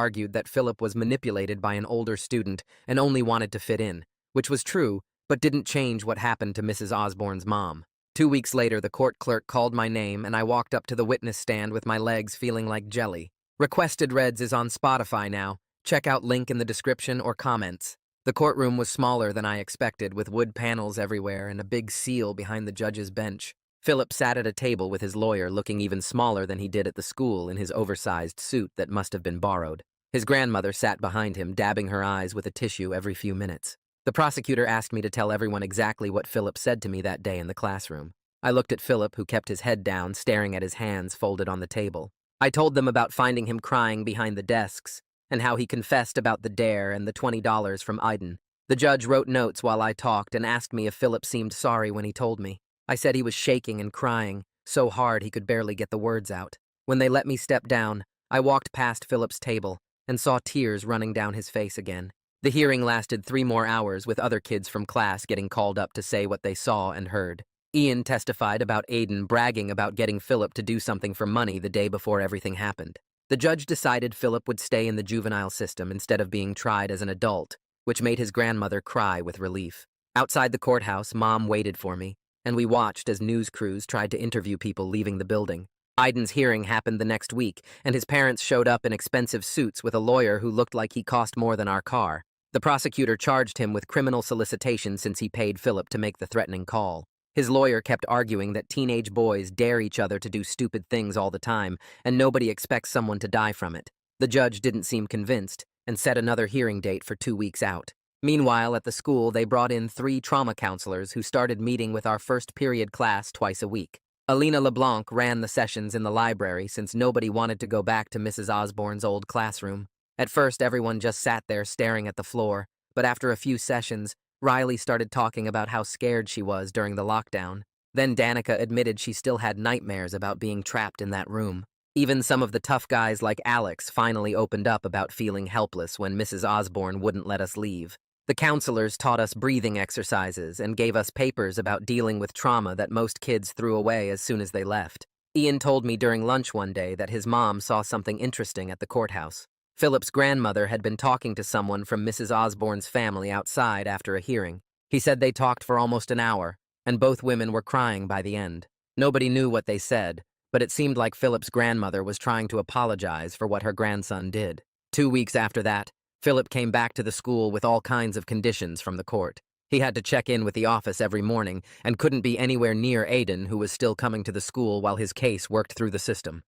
argued that Philip was manipulated by an older student and only wanted to fit in, which was true, but didn't change what happened to Mrs. Osborne's mom. 2 weeks later, the court clerk called my name and I walked up to the witness stand with my legs feeling like jelly. Requested Reds is on Spotify now. Check out link in the description or comments. The courtroom was smaller than I expected, with wood panels everywhere and a big seal behind the judge's bench. Philip sat at a table with his lawyer, looking even smaller than he did at the school in his oversized suit that must have been borrowed. His grandmother sat behind him, dabbing her eyes with a tissue every few minutes. The prosecutor asked me to tell everyone exactly what Philip said to me that day in the classroom. I looked at Philip, who kept his head down, staring at his hands folded on the table. I told them about finding him crying behind the desks, and how he confessed about the dare and the $20 from Aiden. The judge wrote notes while I talked and asked me if Philip seemed sorry when he told me. I said he was shaking and crying, so hard he could barely get the words out. When they let me step down, I walked past Philip's table and saw tears running down his face again. The hearing lasted 3 more hours, with other kids from class getting called up to say what they saw and heard. Ian testified about Aiden bragging about getting Philip to do something for money the day before everything happened. The judge decided Philip would stay in the juvenile system instead of being tried as an adult, which made his grandmother cry with relief. Outside the courthouse, Mom waited for me, and we watched as news crews tried to interview people leaving the building. Aiden's hearing happened the next week, and his parents showed up in expensive suits with a lawyer who looked like he cost more than our car. The prosecutor charged him with criminal solicitation since he paid Philip to make the threatening call. His lawyer kept arguing that teenage boys dare each other to do stupid things all the time, and nobody expects someone to die from it. The judge didn't seem convinced, and set another hearing date for 2 weeks out. Meanwhile, at the school, they brought in 3 trauma counselors who started meeting with our first period class twice a week. Alina LeBlanc ran the sessions in the library since nobody wanted to go back to Mrs. Osborne's old classroom. At first, everyone just sat there staring at the floor, but after a few sessions, Riley started talking about how scared she was during the lockdown. Then Danica admitted she still had nightmares about being trapped in that room. Even some of the tough guys like Alex finally opened up about feeling helpless when Mrs. Osborne wouldn't let us leave. The counselors taught us breathing exercises and gave us papers about dealing with trauma that most kids threw away as soon as they left. Ian told me during lunch one day that his mom saw something interesting at the courthouse. Philip's grandmother had been talking to someone from Mrs. Osborne's family outside after a hearing. He said they talked for almost an hour, and both women were crying by the end. Nobody knew what they said, but it seemed like Philip's grandmother was trying to apologize for what her grandson did. 2 weeks after that, Philip came back to the school with all kinds of conditions from the court. He had to check in with the office every morning and couldn't be anywhere near Aiden, who was still coming to the school while his case worked through the system.